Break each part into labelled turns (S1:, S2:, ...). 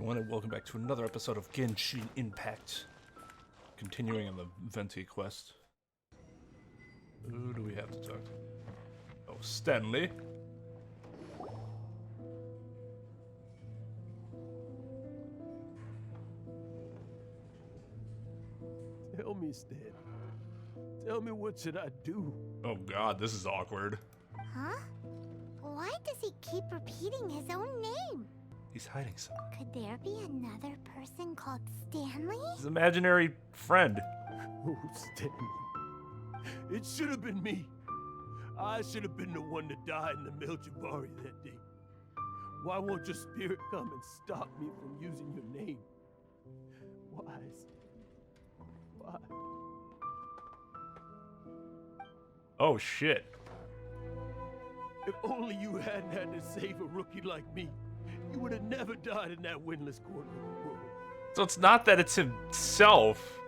S1: everyone, and welcome back to another episode of Genshin Impact. Continuing on the Venti quest. Who do we have to talk to? Oh, Stanley.
S2: Tell me, Stan. Tell me, what should I do?
S1: Oh god, this is awkward.
S3: Huh? Why does he keep repeating his own name?
S1: He's hiding something.
S3: Could there be another person called Stanley?
S1: His imaginary friend.
S2: Oh, Stanley. It should have been me. I should have been the one to die in the Melchivari that day. Why won't your spirit come and stop me from using your name? Why? Why?
S1: Oh shit.
S2: If only you hadn't had to save a rookie like me, you would have never died in that windless corner of the world.
S1: So it's not that it's himself.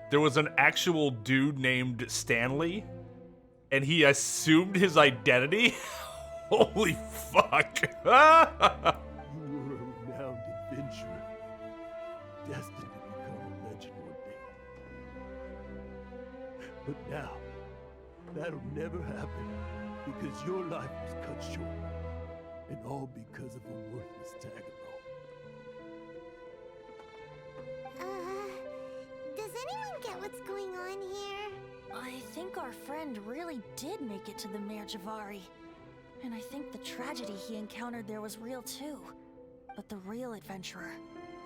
S1: There was an actual dude named Stanley, and he assumed his identity? Holy fuck.
S2: You were a renowned adventurer, destined to become a legend one day. But now, that'll never happen, because your life was cut short, and all because of a worthless tag along.
S3: Does anyone get what's going on here?
S4: I think our friend really did make it to the Melchivari. And I think the tragedy he encountered there was real too. But the real adventurer,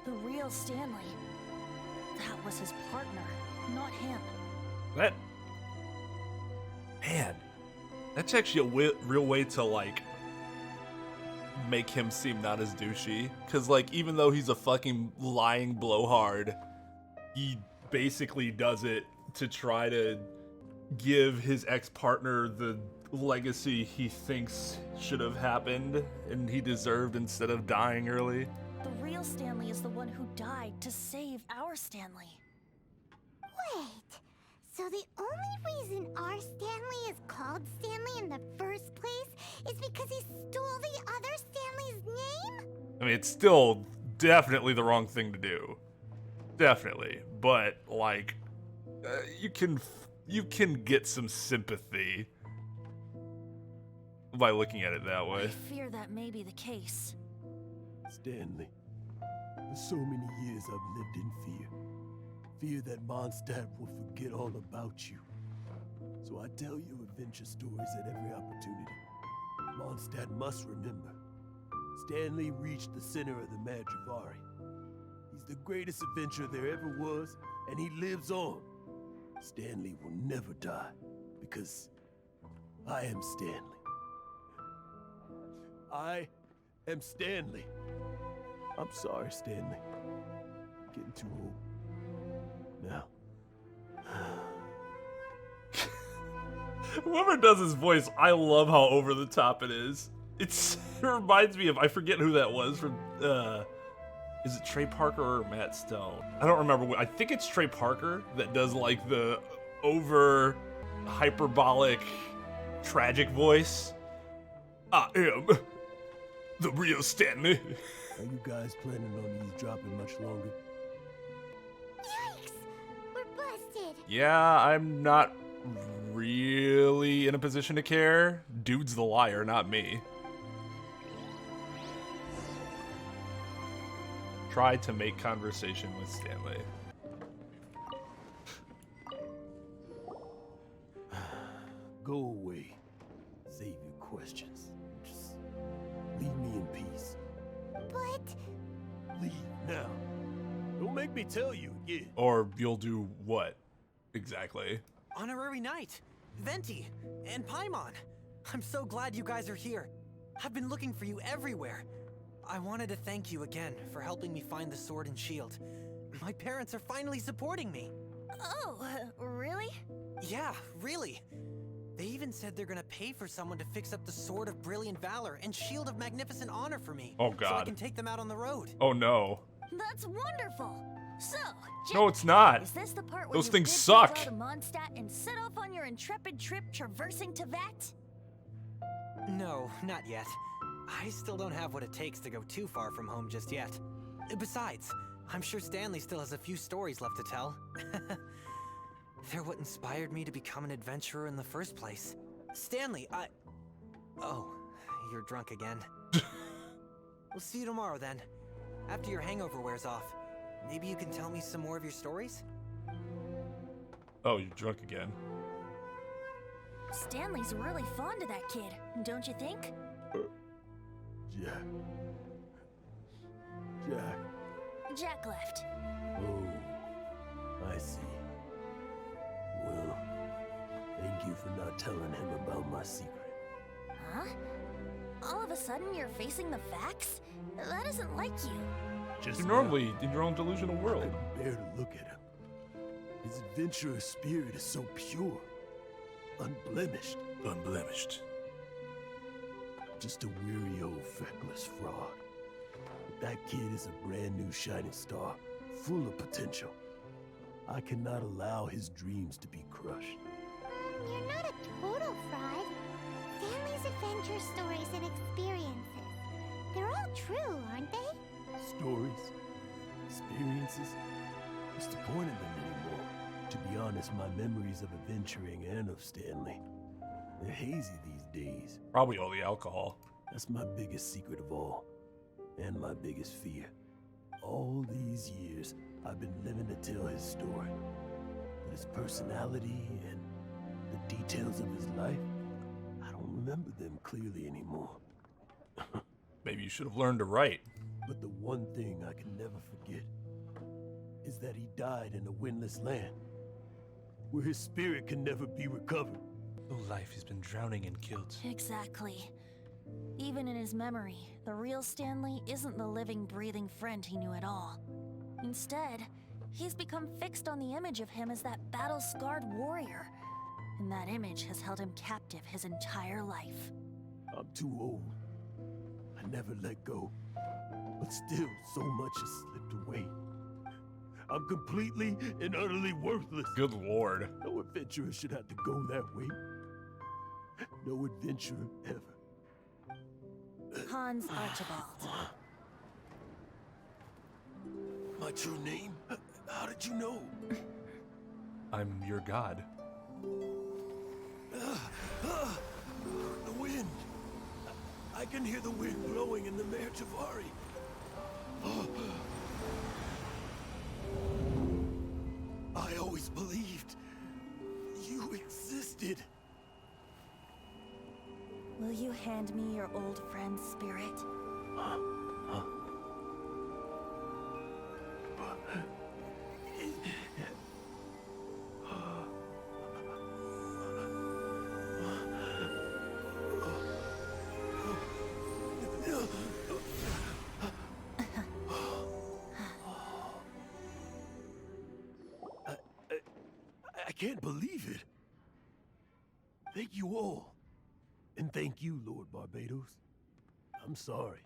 S4: the real Stanley, that was his partner, not him.
S1: That... Man. That's actually a real way to, like, make him seem not as douchey. Because, like, even though he's a fucking lying blowhard, he basically does it to try to give his ex-partner the legacy he thinks should have happened and he deserved instead of dying early.
S4: The real Stanley is the one who died to save our Stanley.
S3: Wait, so the only reason our Stanley is called Stanley in the first place is because he stole the other Stanley's name?
S1: I mean, it's still definitely the wrong thing to do. Definitely. But, like, you can get some sympathy by looking at it that way.
S4: I fear that may be the case.
S2: Stanley, for so many years I've lived in fear. Fear that Mondstadt will forget all about you. So I tell you adventure stories at every opportunity. Mondstadt must remember. Stanley reached the center of the Melchivari. He's the greatest adventurer there ever was, and he lives on. Stanley will never die, because I am Stanley. I am Stanley. I'm sorry, Stanley. Getting too old. Now.
S1: Whoever does his voice, I love how over the top it is. It reminds me of, I forget who that was from, is it Trey Parker or Matt Stone? I don't remember. I think it's Trey Parker that does like the over hyperbolic tragic voice. I am the real Stanley.
S2: Are you guys planning on eavesdropping much longer?
S3: Yikes! We're busted!
S1: Yeah, I'm not really in a position to care. Dude's the liar, not me. Try to make conversation with Stanley.
S2: Go away. Save your questions. Just leave me in peace.
S3: But...
S2: Leave now. Don't make me tell you again.
S1: Or you'll do what? Exactly.
S5: Honorary Knight, Venti, and Paimon. I'm so glad you guys are here. I've been looking for you everywhere. I wanted to thank you again for helping me find the sword and shield. My parents are finally supporting me.
S4: Oh, really?
S5: Yeah, really. They even said they're gonna pay for someone to fix up the Sword of Brilliant Valor and Shield of Magnificent Honor for me.
S1: Oh
S5: So I
S1: god.
S5: can take them out on the road.
S1: Oh no.
S4: That's wonderful. So,
S1: No, it's not.
S4: is this the part where
S1: Those
S4: you
S1: things
S4: bid
S1: suck.
S4: farewell to Mondstadt and set off on your intrepid trip traversing to Vat?
S5: No, not yet. I still don't have what it takes to go too far from home just yet. Besides, I'm sure Stanley still has a few stories left to tell. They're what inspired me to become an adventurer in the first place. Stanley, Oh, you're drunk again. We'll see you tomorrow then. After your hangover wears off. Maybe you can tell me some more of your stories?
S1: Oh, you're drunk again.
S4: Stanley's really fond of that kid, don't you think?
S2: Jack. Jack.
S4: Jack left.
S2: Oh, I see. Well, thank you for not telling him about my secret.
S4: Huh? All of a sudden you're facing the facts? That isn't like you.
S2: Just
S1: You're
S2: now,
S1: normally in your own delusional
S2: I
S1: world.
S2: can bear to look at him. His adventurous spirit is so pure, unblemished.
S1: Unblemished.
S2: Just a weary old feckless fraud. But that kid is a brand new shining star, full of potential. I cannot allow his dreams to be crushed.
S3: You're not a total fraud. Stanley's adventure stories and experiences. They're all true, aren't they?
S2: Stories, experiences. What's the point of them anymore? To be honest, my memories of adventuring and of Stanley, they're hazy these days.
S1: Probably all the alcohol.
S2: That's my biggest secret of all, and my biggest fear. All these years, I've been living to tell his story. But his personality and the details of his life, I don't remember them clearly anymore.
S1: Maybe you should have learned to write.
S2: But the one thing I can never forget is that he died in a windless land, where his spirit can never be recovered.
S1: Oh, life has been drowning in guilt.
S4: Exactly. Even in his memory, the real Stanley isn't the living, breathing friend he knew at all. Instead, he's become fixed on the image of him as that battle-scarred warrior. And that image has held him captive his entire life.
S2: I'm too old. I never let go. But still, so much has slipped away. I'm completely and utterly worthless.
S1: Good lord.
S2: No adventurer should have to go that way. No adventurer ever.
S4: Hans Archibald.
S2: My true name? How did you know?
S1: I'm your god.
S2: The wind. I can hear the wind blowing in the Mare Javari. I always believed you existed.
S4: Will you hand me your old friend's spirit?
S2: I can't believe it. Thank you all. And thank you, Lord Barbados. I'm sorry.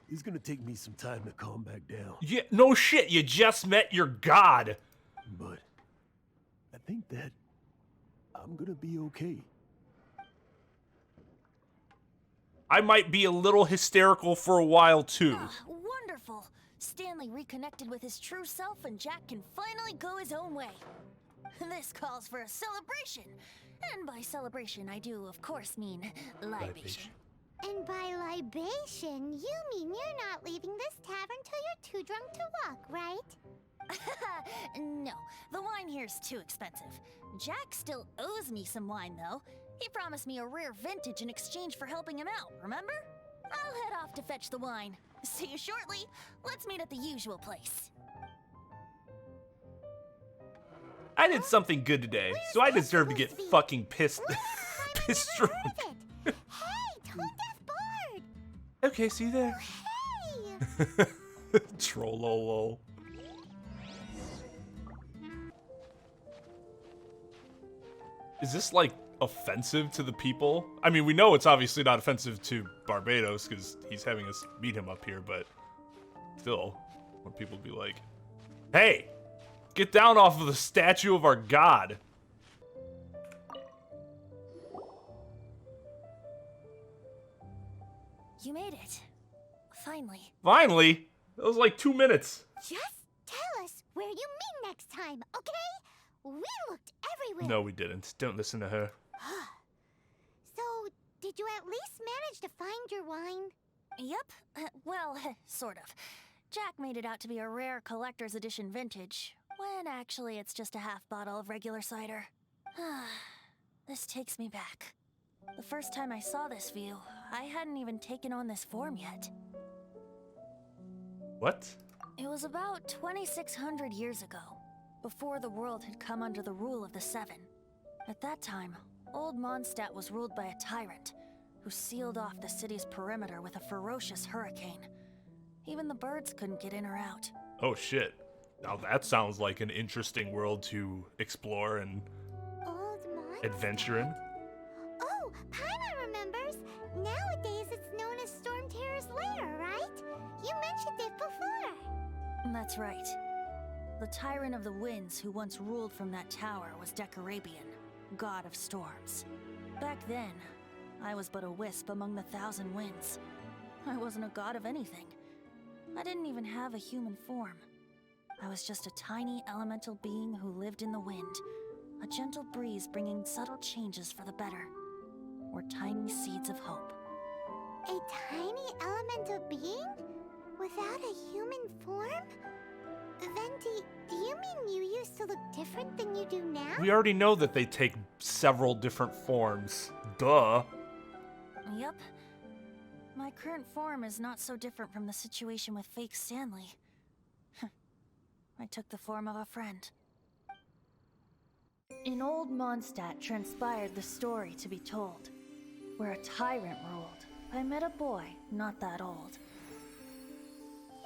S2: It's gonna take me some time to calm back down.
S1: Yeah, no shit, you just met your god.
S2: But I think that I'm gonna be okay.
S1: I might be a little hysterical for a while too.
S4: Ah, wonderful! Stanley reconnected with his true self and Jack can finally go his own way. This calls for a celebration. And by celebration, I do, of course, mean libation.
S3: And by libation, you mean you're not leaving this tavern till you're too drunk to walk, right?
S4: No, the wine here's too expensive. Jack still owes me some wine, though. He promised me a rare vintage in exchange for helping him out, remember? I'll head off to fetch the wine. See you shortly. Let's meet at the usual place.
S1: I did something good today, so I deserve to get fucking pissed drunk.
S3: Hey, Tone Deaf Bard!
S1: Okay, see you there.
S3: Hey!
S1: Trollolo. Is this like offensive to the people? I mean, we know it's obviously not offensive to Barbados because he's having us meet him up here, but still, when people be like, hey, get down off of the statue of our god.
S4: You made it. Finally.
S1: Finally? That was like 2 minutes.
S3: Just tell us where you meet next time, okay? We looked everywhere.
S1: No, we didn't. Don't listen to her.
S3: So, did you at least manage to find your wine?
S4: Yep. Well, sort of. Jack made it out to be a rare collector's edition vintage, when actually it's just a half bottle of regular cider. This takes me back. The first time I saw this view, I hadn't even taken on this form yet.
S1: What?
S4: It was about 2,600 years ago, before the world had come under the rule of the Seven. At that time, old Mondstadt was ruled by a tyrant, who sealed off the city's perimeter with a ferocious hurricane. Even the birds couldn't get in or out.
S1: Oh shit. Now that sounds like an interesting world to explore and
S3: Old Mondstadt?
S1: adventure in.
S3: Oh, Paimon remembers. Nowadays it's known as Storm Terror's lair, right? You mentioned it before.
S4: That's right. The Tyrant of the Winds who once ruled from that tower was Decarabian, god of storms. Back then, I was but a wisp among the 1,000 winds. I wasn't a god of anything. I didn't even have a human form. I was just a tiny elemental being who lived in the wind, a gentle breeze bringing subtle changes for the better, or tiny seeds of hope.
S3: A tiny elemental being? Without a human form? Venti, do you mean you used to look different than you do now?
S1: We already know that they take several different forms. Duh.
S4: Yep. My current form is not so different from the situation with fake Stanley. I took the form of a friend. In old Mondstadt transpired the story to be told, where a tyrant ruled. I met a boy not that old.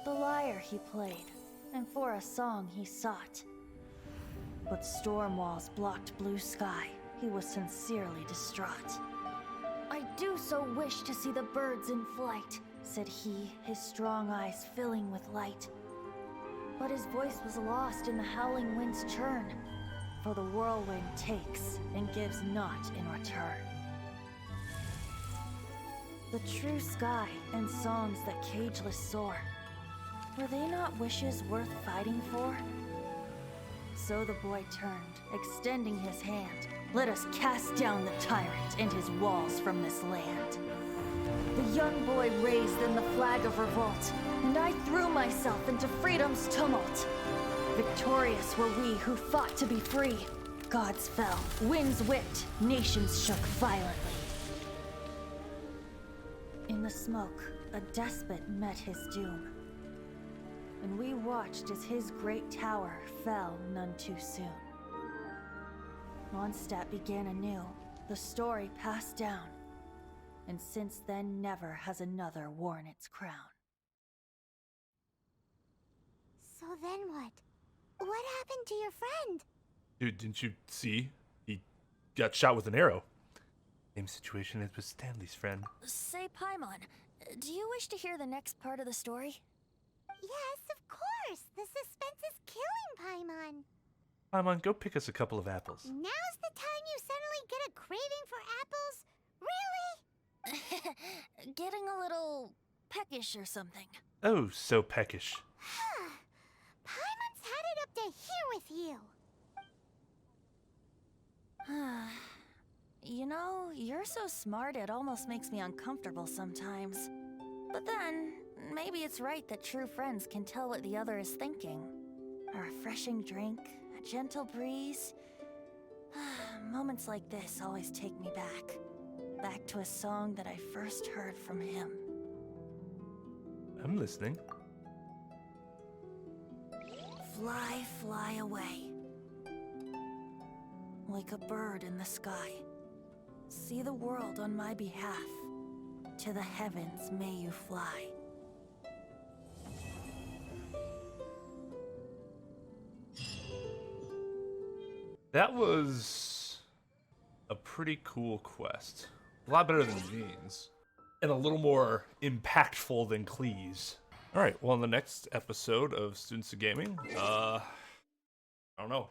S4: The lyre he played, and for a song he sought. But storm walls blocked blue sky. He was sincerely distraught. I do so wish to see the birds in flight, said he, his strong eyes filling with light. But his voice was lost in the howling wind's churn, for the whirlwind takes and gives not in return. The true sky and songs that cageless soar, were they not wishes worth fighting for? So the boy turned, extending his hand. Let us cast down the tyrant and his walls from this land. The young boy raised then the flag of revolt, and I threw myself into freedom's tumult. Victorious were we who fought to be free. Gods fell, winds whipped, nations shook violently. In the smoke, a despot met his doom, and we watched as his great tower fell none too soon. Mondstadt began anew, the story passed down, and since then never has another worn its crown.
S3: So then what? What happened to your friend?
S1: Dude, didn't you see? He got shot with an arrow. Same situation as with Stanley's friend.
S4: Say, Paimon, do you wish to hear the next part of the story?
S3: Yes, of course. The suspense is killing, Paimon.
S1: Paimon, go pick us a couple of apples.
S3: Now's the time you suddenly get a craving for apples? Really?
S4: Getting a little peckish or something.
S1: Oh, so peckish.
S3: Paimon's headed up to here with you.
S4: You know, you're so smart it almost makes me uncomfortable sometimes. But then, maybe it's right that true friends can tell what the other is thinking. A refreshing drink, a gentle breeze. Moments like this always take me back. Back to a song that I first heard from him.
S1: I'm listening.
S4: Fly, fly away. Like a bird in the sky. See the world on my behalf. To the heavens may you fly.
S1: That was a pretty cool quest. A lot better than Jean's. And a little more impactful than Clee's. Alright, well in the next episode of Students of Gaming, I don't know.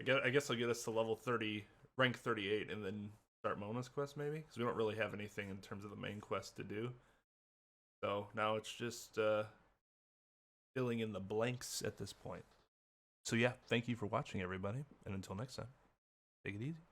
S1: I guess I'll get us to level 30, rank 38, and then start Mona's quest maybe? Because we don't really have anything in terms of the main quest to do. So now it's just filling in the blanks at this point. So yeah, thank you for watching, everybody, and until next time, take it easy.